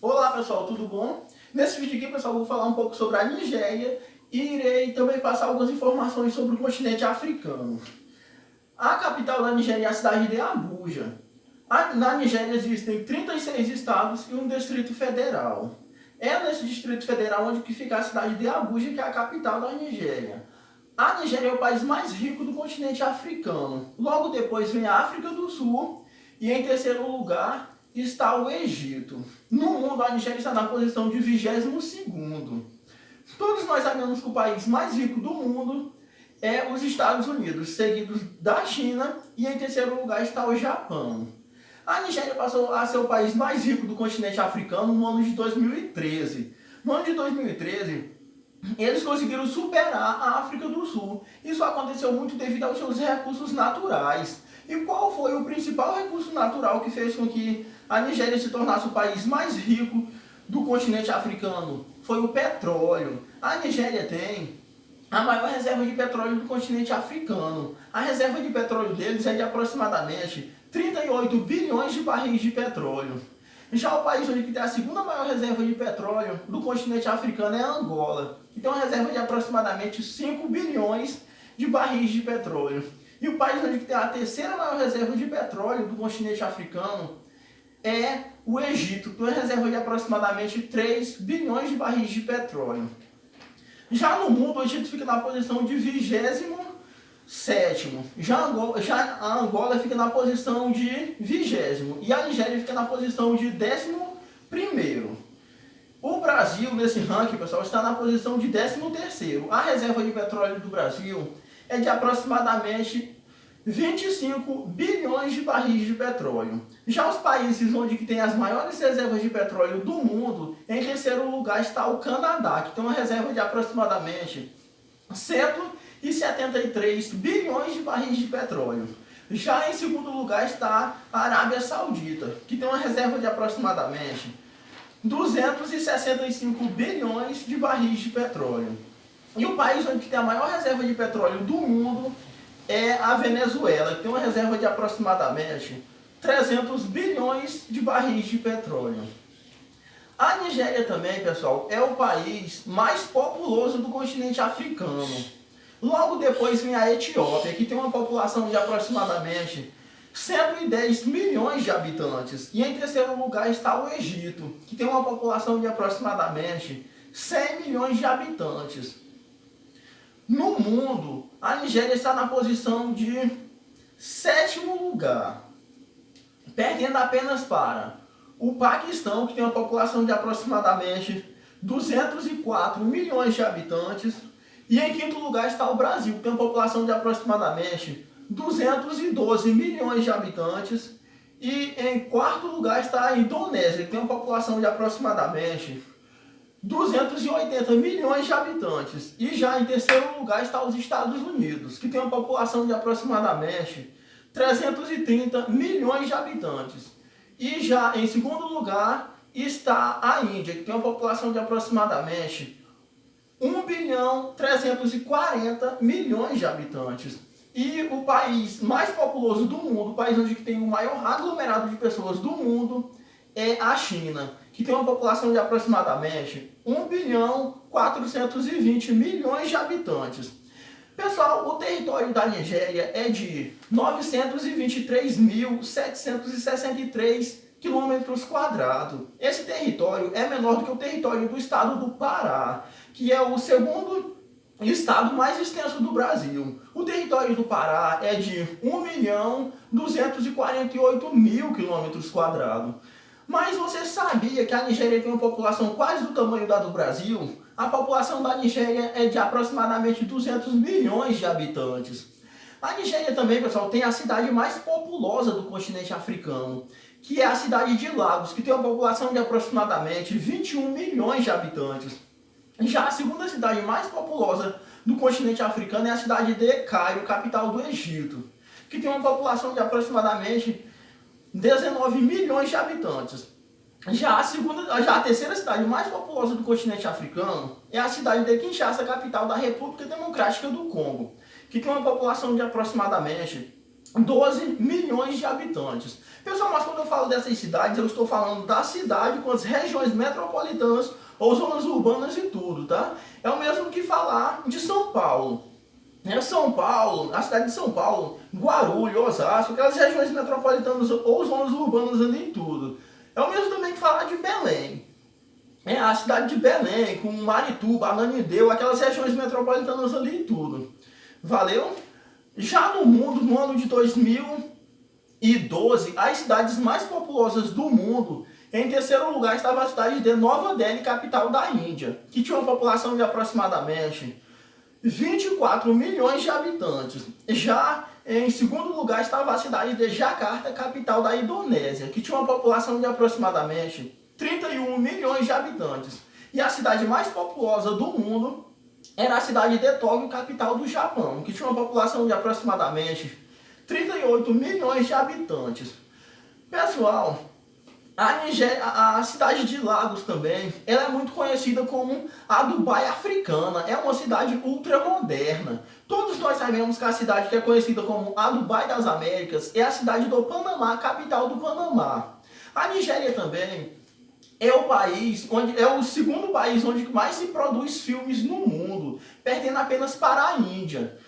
Olá pessoal, tudo bom? Nesse vídeo aqui, pessoal, eu vou falar um pouco sobre a Nigéria e irei também passar algumas informações sobre o continente africano. A capital da Nigéria é a cidade de Abuja. Na Nigéria existem 36 estados e um distrito federal. É nesse distrito federal onde que fica a cidade de Abuja, que é a capital da Nigéria. A Nigéria é o país mais rico do continente africano. Logo depois vem a África do Sul e em terceiro lugar está o Egito. No mundo, a Nigéria está na posição de 22º. Todos nós sabemos que o país mais rico do mundo é os Estados Unidos, seguidos da China, e em terceiro lugar está o Japão. A Nigéria passou a ser o país mais rico do continente africano no ano de 2013. No ano de 2013, eles conseguiram superar a África do Sul. Isso aconteceu muito devido aos seus recursos naturais. E qual foi o principal recurso natural que fez com que a Nigéria se tornasse o país mais rico do continente africano? Foi o petróleo. A Nigéria tem a maior reserva de petróleo do continente africano. A reserva de petróleo deles é de aproximadamente 38 bilhões de barris de petróleo. Já o país onde tem a segunda maior reserva de petróleo do continente africano é Angola, que tem uma reserva de aproximadamente 5 bilhões de barris de petróleo. E o país onde tem a terceira maior reserva de petróleo do continente africano é o Egito, que tem uma reserva de aproximadamente 3 bilhões de barris de petróleo. Já no mundo, o Egito fica na posição de 27º. Já a Angola fica na posição de 20º. E a Nigéria fica na posição de 11º. O Brasil, nesse ranking, pessoal, está na posição de 13º. A reserva de petróleo do Brasil é de aproximadamente 25 bilhões de barris de petróleo. Já os países onde tem as maiores reservas de petróleo do mundo, em terceiro lugar está o Canadá, que tem uma reserva de aproximadamente 173 bilhões de barris de petróleo. Já em segundo lugar está a Arábia Saudita, que tem uma reserva de aproximadamente 265 bilhões de barris de petróleo. E o país onde tem a maior reserva de petróleo do mundo é a Venezuela, que tem uma reserva de aproximadamente 300 bilhões de barris de petróleo. A Nigéria também, pessoal, é o país mais populoso do continente africano. Logo depois vem a Etiópia, que tem uma população de aproximadamente 110 milhões de habitantes. E em terceiro lugar está o Egito, que tem uma população de aproximadamente 100 milhões de habitantes. No mundo, a Nigéria está na posição de 7º lugar, perdendo apenas para o Paquistão, que tem uma população de aproximadamente 204 milhões de habitantes. E em quinto lugar está o Brasil, que tem uma população de aproximadamente 212 milhões de habitantes. E em quarto lugar está a Indonésia, que tem uma população de aproximadamente 280 milhões de habitantes. E já em terceiro lugar está os Estados Unidos, que tem uma população de aproximadamente 330 milhões de habitantes. E já em segundo lugar está a Índia, que tem uma população de aproximadamente 1 bilhão 340 milhões de habitantes. E o país mais populoso do mundo, o país onde tem o maior aglomerado de pessoas do mundo, é a China, que tem uma população de aproximadamente 1 bilhão 420 milhões de habitantes. Pessoal, o território da Nigéria é de 923.763 quilômetros quadrados. Esse território é menor do que o território do estado do Pará, que é o segundo estado mais extenso do Brasil. O território do Pará é de 1.248.000 quilômetros quadrados. Mas você sabia que a Nigéria tem uma população quase do tamanho da do Brasil? A população da Nigéria é de aproximadamente 200 milhões de habitantes. A Nigéria também, pessoal, tem a cidade mais populosa do continente africano, que é a cidade de Lagos, que tem uma população de aproximadamente 21 milhões de habitantes. Já a segunda cidade mais populosa do continente africano é a cidade de Cairo, capital do Egito, que tem uma população de aproximadamente 19 milhões de habitantes. Já a terceira cidade mais populosa do continente africano é a cidade de Kinshasa, capital da República Democrática do Congo, que tem uma população de aproximadamente 12 milhões de habitantes. Pessoal, mas quando eu falo dessas cidades, eu estou falando da cidade com as regiões metropolitanas ou zonas urbanas e tudo, tá? É o mesmo que falar de São Paulo. São Paulo, a cidade de São Paulo, Guarulhos, Osasco, aquelas regiões metropolitanas ou zonas urbanas ali e tudo. É o mesmo também que falar de Belém. A cidade de Belém, com Marituba, Ananindeua, aquelas regiões metropolitanas ali e tudo. Valeu? Já no mundo, no ano de 2012, as cidades mais populosas do mundo, em terceiro lugar estava a cidade de Nova Delhi, capital da Índia, que tinha uma população de aproximadamente 24 milhões de habitantes. Já em segundo lugar estava a cidade de Jakarta, capital da Indonésia, que tinha uma população de aproximadamente 31 milhões de habitantes. E a cidade mais populosa do mundo era a cidade de Tóquio, capital do Japão, que tinha uma população de aproximadamente 38 milhões de habitantes. Pessoal, a cidade de Lagos também, ela é muito conhecida como a Dubai africana. É uma cidade ultramoderna. Todos nós sabemos que a cidade que é conhecida como a Dubai das Américas é a cidade do Panamá, capital do Panamá. A Nigéria também é o país onde é o segundo país onde mais se produz filmes no mundo, perdendo apenas para a Índia.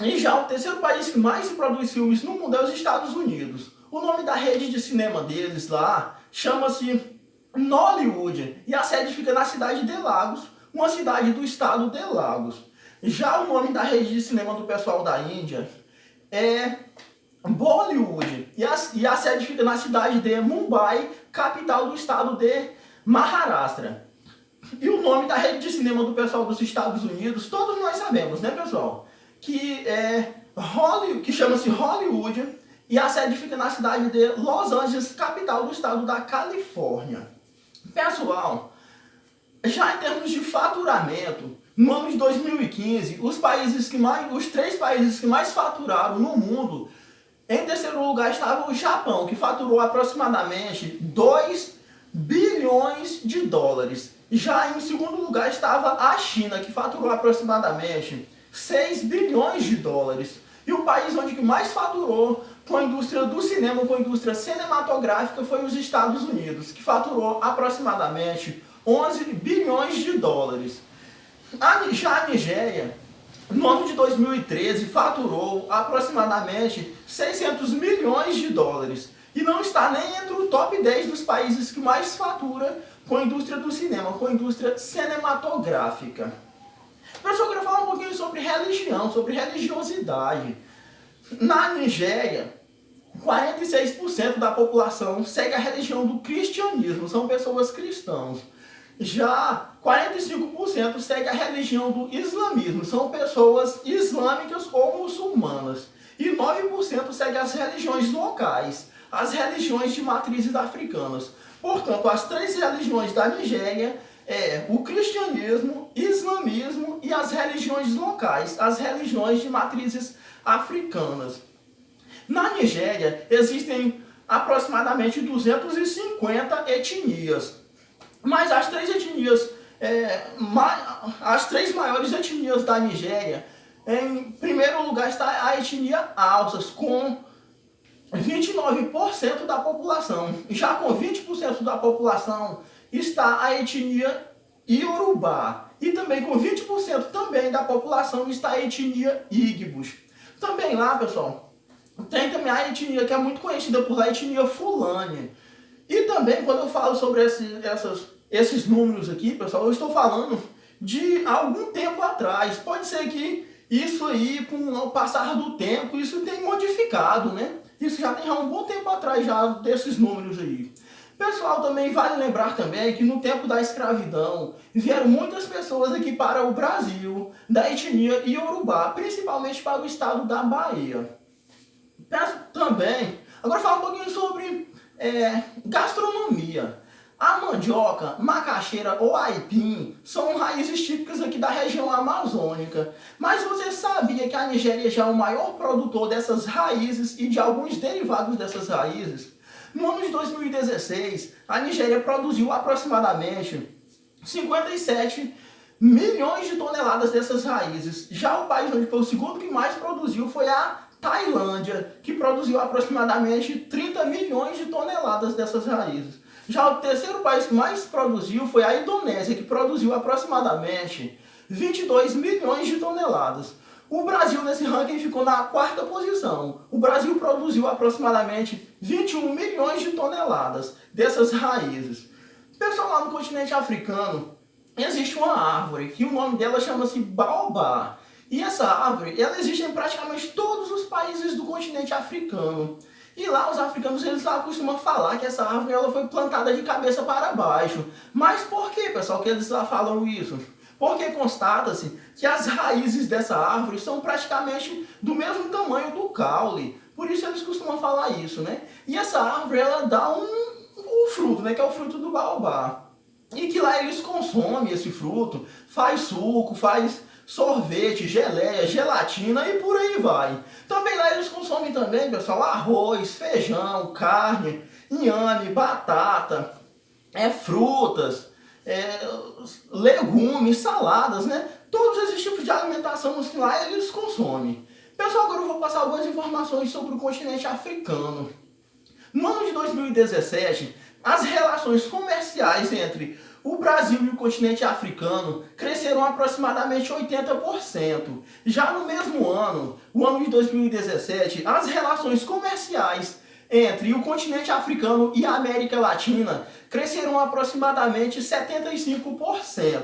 E já o terceiro país que mais se produz filmes no mundo é os Estados Unidos. O nome da rede de cinema deles lá chama-se Nollywood e a sede fica na cidade de Lagos, uma cidade do estado de Lagos. Já o nome da rede de cinema do pessoal da Índia é Bollywood e a sede fica na cidade de Mumbai, capital do estado de Maharashtra. E o nome da rede de cinema do pessoal dos Estados Unidos, todos nós sabemos, né, pessoal? Que chama-se Hollywood e a sede fica na cidade de Los Angeles, capital do estado da Califórnia. Pessoal, já em termos de faturamento, no ano de 2015, os três países que mais faturaram no mundo, em terceiro lugar estava o Japão, que faturou aproximadamente 2 bilhões de dólares. Já em segundo lugar estava a China, que faturou aproximadamente 6 bilhões de dólares. E o país onde mais faturou com a indústria do cinema, com a indústria cinematográfica, foi os Estados Unidos, que faturou aproximadamente 11 bilhões de dólares. Já a Nigéria, no ano de 2013, faturou aproximadamente 600 milhões de dólares. E não está nem entre o top 10 dos países que mais fatura com a indústria do cinema, com a indústria cinematográfica. Professor, eu quero falar um pouquinho sobre religião, sobre religiosidade. Na Nigéria, 46% da população segue a religião do cristianismo, são pessoas cristãs. Já 45% segue a religião do islamismo, são pessoas islâmicas ou muçulmanas. E 9% segue as religiões locais, as religiões de matrizes africanas. Portanto, as três religiões da Nigéria o cristianismo, islamismo e as religiões locais, as religiões de matrizes africanas. Na Nigéria existem aproximadamente 250 etnias, mas as três maiores etnias da Nigéria, em primeiro lugar está a etnia Hausas, com 29% da população. Já com 20% da população está a etnia Iorubá. E também com 20% também da população está a etnia Igbos. Também lá, pessoal, tem também a etnia que é muito conhecida por lá, a etnia Fulani. E também, quando eu falo sobre esses números aqui, pessoal, eu estou falando de algum tempo atrás. Pode ser que isso aí, com o passar do tempo, isso tem modificado, né? Isso já tem um bom tempo atrás já desses números aí. Pessoal, também vale lembrar também que no tempo da escravidão vieram muitas pessoas aqui para o Brasil, da etnia Iorubá, principalmente para o estado da Bahia. Também, agora falar um pouquinho sobre gastronomia. A mandioca, macaxeira ou aipim são raízes típicas aqui da região amazônica. Mas você sabia que a Nigéria já é o maior produtor dessas raízes e de alguns derivados dessas raízes? No ano de 2016, a Nigéria produziu aproximadamente 57 milhões de toneladas dessas raízes. Já o país onde foi o segundo que mais produziu foi a Tailândia, que produziu aproximadamente 30 milhões de toneladas dessas raízes. Já o terceiro país que mais produziu foi a Indonésia, que produziu aproximadamente 22 milhões de toneladas. O Brasil nesse ranking ficou na quarta posição. O Brasil produziu aproximadamente 21 milhões de toneladas dessas raízes. Pessoal, lá no continente africano existe uma árvore que o nome dela chama-se baobá. E essa árvore, ela existe em praticamente todos os países do continente africano. E lá os africanos, eles lá costumam falar que essa árvore ela foi plantada de cabeça para baixo. Mas por que, pessoal, que eles lá falam isso? Porque constata-se que as raízes dessa árvore são praticamente do mesmo tamanho do caule. Por isso eles costumam falar isso, né? E essa árvore, ela dá um fruto, né? Que é o fruto do baobá. E que lá eles consomem esse fruto, faz suco, faz sorvete, geleia, gelatina e por aí vai. Também lá eles consomem também, pessoal, arroz, feijão, carne, inhame, batata, frutas, legumes, saladas, né? Todos esses tipos de alimentação que lá eles consomem. Pessoal, agora eu vou passar algumas informações sobre o continente africano. No ano de 2017, as relações comerciais entre o Brasil e o continente africano cresceram aproximadamente 80%. Já no mesmo ano, o ano de 2017, as relações comerciais entre o continente africano e a América Latina cresceram aproximadamente 75%.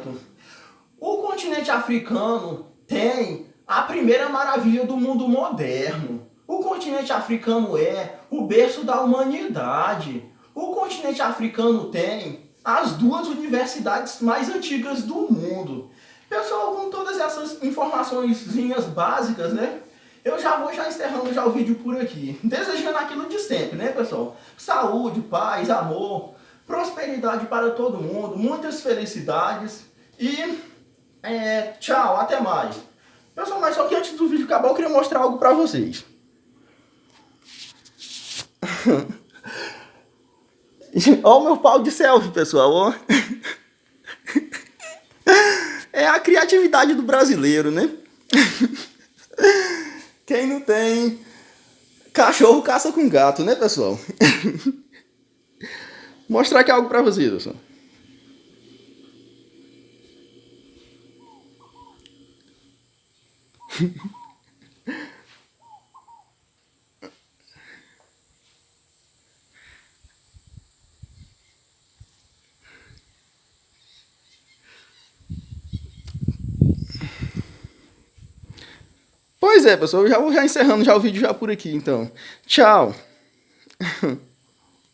O continente africano tem a primeira maravilha do mundo moderno. O continente africano é o berço da humanidade. O continente africano tem as duas universidades mais antigas do mundo. Pessoal, com todas essas informaçõezinhas básicas, né? Eu já vou encerrando já o vídeo por aqui. Desejando aquilo de sempre, né, pessoal? Saúde, paz, amor, prosperidade para todo mundo, muitas felicidades e tchau, até mais. Pessoal, mas só que antes do vídeo acabar eu queria mostrar algo para vocês. Olha o meu pau de selfie, pessoal. Ó. É a criatividade do brasileiro, né? Quem não tem cachorro caça com gato, né, pessoal? Mostrar aqui algo pra vocês, pessoal. Pois é, pessoal, eu já vou encerrando já o vídeo já por aqui, então. Tchau!